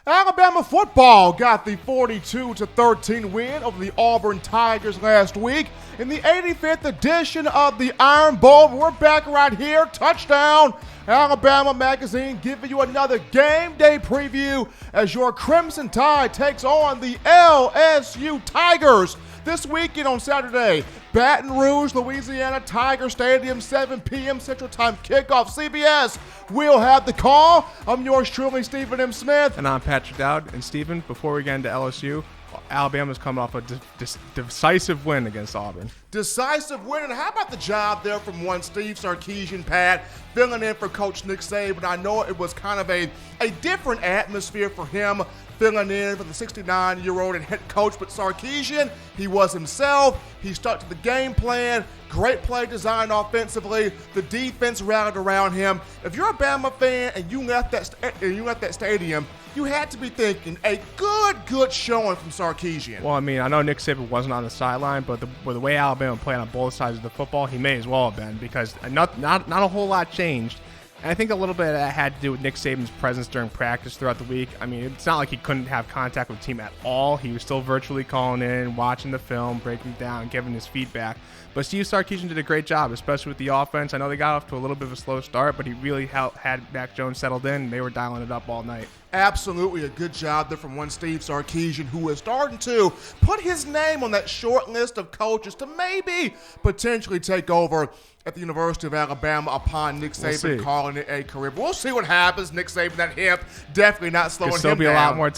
Alabama football got the 42-13 win over the Auburn Tigers last week in the 85th edition of the Iron Bowl. We're back right here. Touchdown Alabama Magazine giving you another game day preview as your Crimson Tide takes on the LSU Tigers. This weekend on Saturday, Baton Rouge, Louisiana, Tiger Stadium, 7 p.m. Central Time kickoff. CBS will have the call. I'm yours truly, Stephen M. Smith. And I'm Patrick Dowd. And Stephen, before we get into LSU, Alabama's come off a decisive win against Auburn. Decisive win, and how about the job there from one Steve Sarkisian, Pat, filling in for Coach Nick Saban. I know it was kind of a different atmosphere for him, filling in for the 69-year-old and head coach, but Sarkisian, he was himself. He stuck to the game plan. Great play design offensively. The defense rallied around him. If you're a Bama fan and you left that stadium, you had to be thinking a good showing from Sarkisian. Well, I mean, I know Nick Saban wasn't on the sideline, but the way Alabama played on both sides of the football, he may as well have been, because not a whole lot changed. And I think a little bit of that had to do with Nick Saban's presence during practice throughout the week. I mean, it's not like he couldn't have contact with the team at all. He was still virtually calling in, watching the film, breaking it down, giving his feedback. But Steve Sarkisian did a great job, especially with the offense. I know they got off to a little bit of a slow start, but he really had Mac Jones settled in, and they were dialing it up all night. Absolutely a good job there from one Steve Sarkisian, who is starting to put his name on that short list of coaches to maybe potentially take over at the University of Alabama upon Nick Saban calling it a career. But we'll see what happens. Nick Saban, that hip, definitely not slowing him down. There'll still be a lot more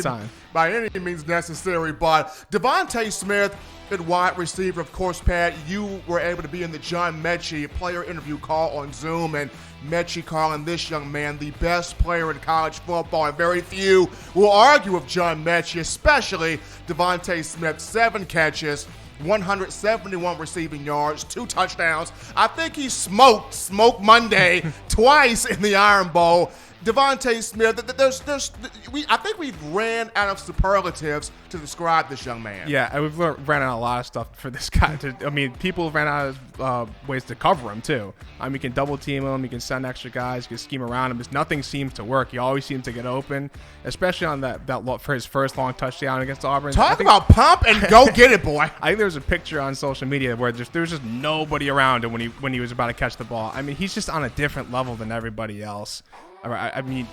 time. By any means necessary. But Devontae Smith, good wide receiver, of course, Pat, you were able to be in the John Mechie player interview call on Zoom, and Mechie calling this young man the best player in college football, and very few will argue with John Mechie, especially Devontae Smith. 7 catches, 171 receiving yards, 2 touchdowns. I think he smoked Monday twice in the Iron Bowl. Devontae Smith, I think we've ran out of superlatives to describe this young man. Yeah, we've ran out of a lot of stuff for this guy. People ran out of ways to cover him, too. You can double team him, you can send extra guys, you can scheme around him. Just nothing seems to work. He always seems to get open, especially on that for his first long touchdown against Auburn. Talk about pump and go get it, boy. I think there was a picture on social media where there was just nobody around him when he was about to catch the ball. I mean, he's just on a different level than everybody else. I mean,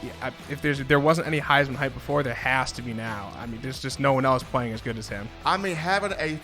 if there wasn't any Heisman hype before, there has to be now. I mean, there's just no one else playing as good as him. I mean, having a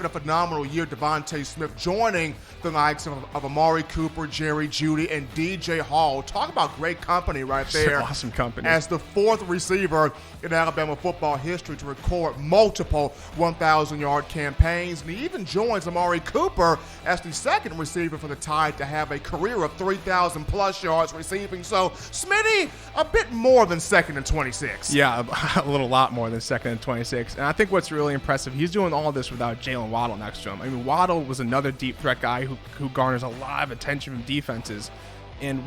phenomenal year, Devontae Smith joining the likes of Amari Cooper, Jerry Jeudy, and DJ Hall. Talk about great company right there. Awesome company. As the 4th receiver in Alabama football history to record multiple 1,000-yard campaigns. And he even joins Amari Cooper as the 2nd receiver for the Tide to have a career of 3,000-plus yards receiving. So, Smitty, a bit more than 2nd and 26. Yeah, a lot more than 2nd and 26. And I think what's really impressive, he's doing all this without Jalen Waddle next to him. I mean, Waddle was another deep threat guy who garners a lot of attention from defenses. And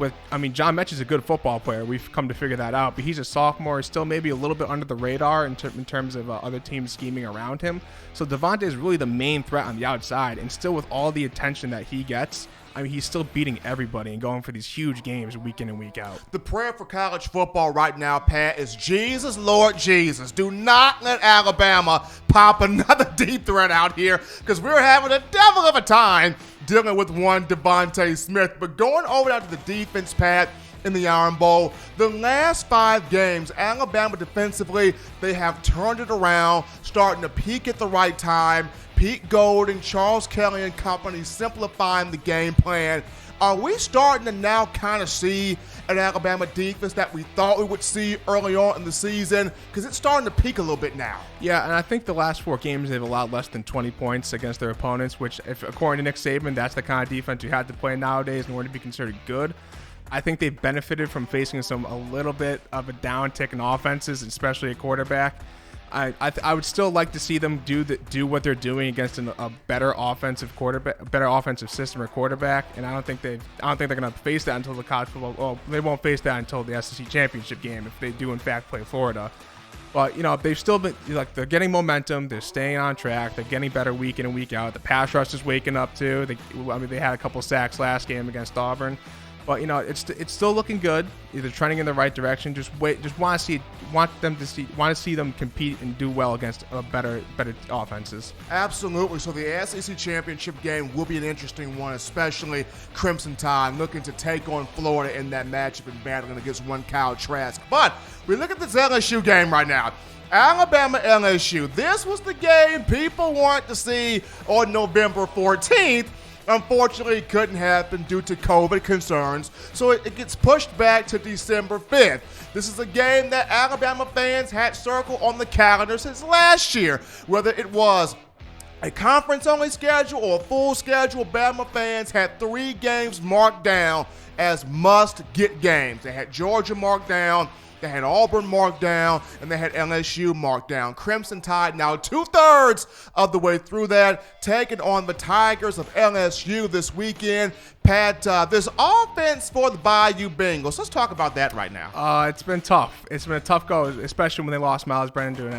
John Mechie's a good football player. We've come to figure that out. But he's a sophomore. He's still maybe a little bit under the radar in terms of other teams scheming around him. So Devontae is really the main threat on the outside. And still with all the attention that he gets, I mean, he's still beating everybody and going for these huge games week in and week out. The prayer for college football right now, Pat, is Jesus, Lord Jesus. Do not let Alabama pop another deep threat out here, because we're having a devil of a time dealing with one Devontae Smith. But going over down to the defense, Pat, in the Iron Bowl, the last 5 games, Alabama defensively, they have turned it around, starting to peak at the right time. Pete Golding, Charles Kelly and company simplifying the game plan. Are we starting to now kind of see an Alabama defense that we thought we would see early on in the season? Because it's starting to peak a little bit now. Yeah, and I think the last 4 games they've allowed less than 20 points against their opponents, which, if according to Nick Saban, that's the kind of defense you have to play nowadays in order to be considered good. I think they've benefited from facing a little bit of a downtick in offenses, especially at quarterback. I would still like to see them do what they're doing against a better offensive quarterback, better offensive system or quarterback, and I don't think they're going to face that until the college football. Well, they won't face that until the SEC championship game if they do in fact play Florida. But they've still been they're getting momentum. They're staying on track. They're getting better week in and week out. The pass rush is waking up too. They had a couple sacks last game against Auburn. But it's still looking good. Either trending in the right direction. Just want to see them compete and do well against better offenses. Absolutely. So the SEC championship game will be an interesting one, especially Crimson Tide looking to take on Florida in that matchup and battling against one Kyle Trask. But we look at this LSU game right now. Alabama LSU. This was the game people wanted to see on November 14th. Unfortunately, it couldn't happen due to COVID concerns, so it gets pushed back to December 5th. This is a game that Alabama fans had circled on the calendar since last year. Whether it was a conference-only schedule or a full schedule, Bama fans had 3 games marked down as must-get games. They had Georgia marked down, they had Auburn marked down, and they had LSU marked down. Crimson Tide now 2/3 of the way through that, taking on the Tigers of LSU this weekend. Pat, this offense for the Bayou Bengals. Let's talk about that right now. It's been tough. It's been a tough go, especially when they lost Miles Brennan to an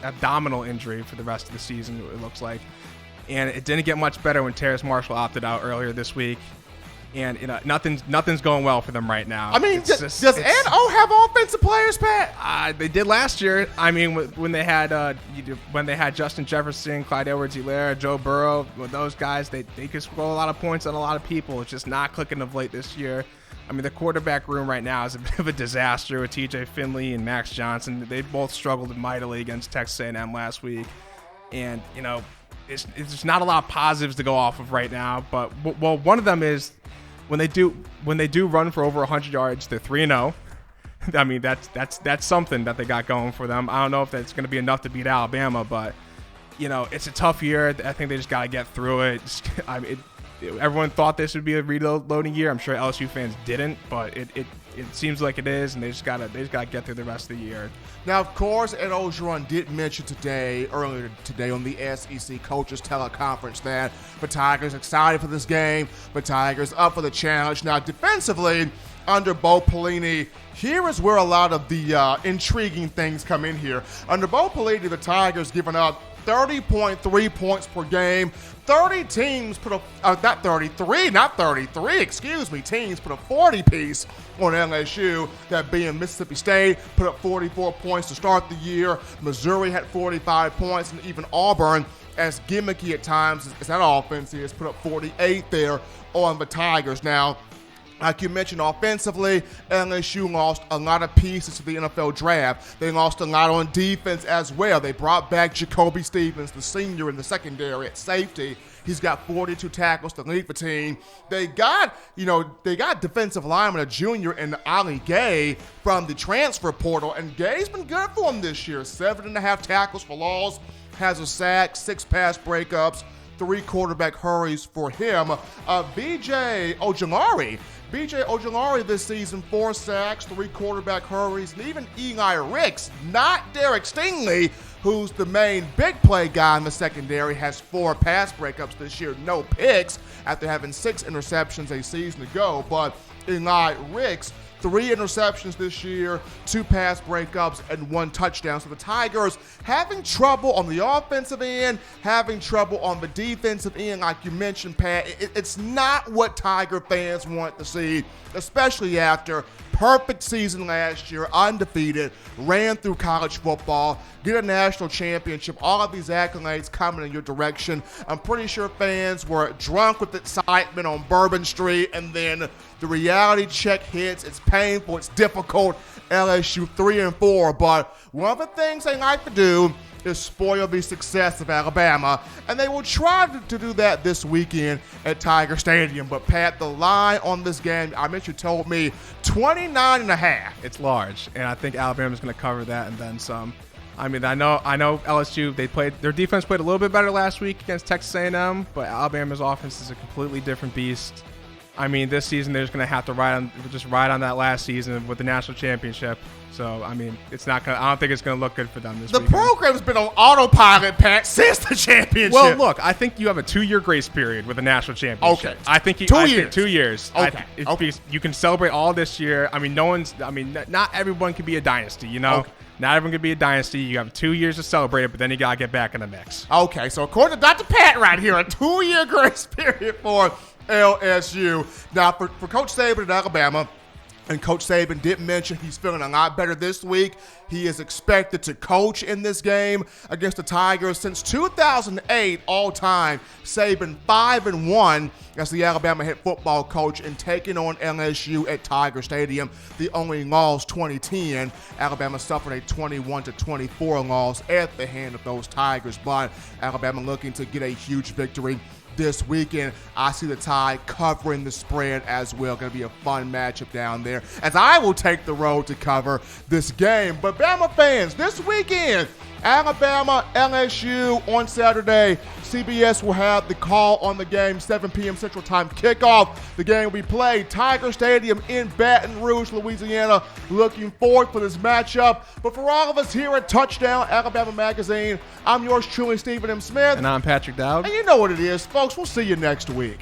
abdominal injury for the rest of the season, it looks like. And it didn't get much better when Terrace Marshall opted out earlier this week. And nothing's going well for them right now. I mean, does N.O. have offensive players, Pat? They did last year. I mean, when they had Justin Jefferson, Clyde Edwards-Helaire, Joe Burrow, with those guys, they could score a lot of points on a lot of people. It's just not clicking of late this year. I mean, the quarterback room right now is a bit of a disaster with T.J. Finley and Max Johnson. They both struggled mightily against Texas A&M last week, and it's just not a lot of positives to go off of right now. But one of them is, when they do run for over 100 yards, they're 3-0. I mean, that's something that they got going for them. I don't know if that's going to be enough to beat Alabama, but it's a tough year. I think they just got to get through it. Everyone thought this would be a reloading year. I'm sure LSU fans didn't, but it seems like it is, and they just gotta get through the rest of the year. Now, of course, Ed Orgeron did mention earlier today on the SEC Coaches Teleconference that the Tigers excited for this game, the Tigers up for the challenge. Now, defensively, under Bo Pelini, here is where a lot of the intriguing things come in here. Under Bo Pelini, the Tigers giving up 30.3 points per game. 30 teams put a, not 33, not 33, excuse me, teams put a 40-piece on LSU, that being Mississippi State, put up 44 points to start the year. Missouri had 45 points, and even Auburn, as gimmicky at times as that offense is, put up 48 there on the Tigers. Now, like you mentioned, offensively, LSU lost a lot of pieces to the NFL draft. They lost a lot on defense as well. They brought back Jacoby Stevens, the senior in the secondary at safety. He's got 42 tackles to lead the team. They got defensive lineman, a junior, in Ali Gay from the transfer portal, and Gay's been good for him this year. 7.5 tackles for loss, has a sack, 6 pass breakups, 3 quarterback hurries for him. B.J. Ojulari this season, 4 sacks, 3 quarterback hurries, and even Eli Ricks, not Derek Stingley, who's the main big play guy in the secondary, has 4 pass breakups this year, no picks, after having 6 interceptions a season ago. But Eli Ricks, 3 interceptions this year, 2 pass breakups, and 1 touchdown. So the Tigers having trouble on the offensive end, having trouble on the defensive end, like you mentioned, Pat. It's not what Tiger fans want to see, especially after perfect season last year, undefeated, ran through college football, get a national championship, all of these accolades coming in your direction. I'm pretty sure fans were drunk with excitement on Bourbon Street, and then the reality check hits. It's painful, it's difficult. LSU 3-4, but one of the things they like to do is spoil the success of Alabama, and they will try to do that this weekend at Tiger Stadium. But Pat, the line on this game, I mentioned, you told me 29.5. It's large, and I think Alabama's going to cover that and then some. I mean, I know LSU, their defense played a little bit better last week against Texas A&M, but Alabama's offense is a completely different beast. I mean, this season they're just going to have to ride on that last season with the national championship. So, I mean, I don't think it's going to look good for them this weekend. The program's been on autopilot, Pat, since the championship. Well, look, I think you have a 2-year grace period with the national championship. Okay. I think 2 years. 2 years. Okay. You can celebrate all this year. I mean, not everyone can be a dynasty, you know? Okay. Not everyone can be a dynasty. You have 2 years to celebrate it, but then you got to get back in the mix. Okay, so according to Dr. Pat right here, a 2-year grace period for LSU. Now, for Coach Saban at Alabama, and Coach Saban did mention he's feeling a lot better this week. He is expected to coach in this game against the Tigers. Since 2008, all-time, Saban 5-1 as the Alabama head football coach and taking on LSU at Tiger Stadium. The only loss, 2010, Alabama suffered a 21-24 loss at the hand of those Tigers. But Alabama looking to get a huge victory this weekend. I see the Tide covering the spread as well. Going to be a fun matchup down there as I will take the road to cover this game. But Bama fans, this weekend, Alabama, LSU on Saturday. CBS will have the call on the game, 7 p.m. Central Time kickoff. The game will be played Tiger Stadium in Baton Rouge, Louisiana. Looking forward for this matchup. But for all of us here at Touchdown Alabama Magazine, I'm yours truly, Stephen M. Smith. And I'm Patrick Dowd. And you know what it is, folks. We'll see you next week.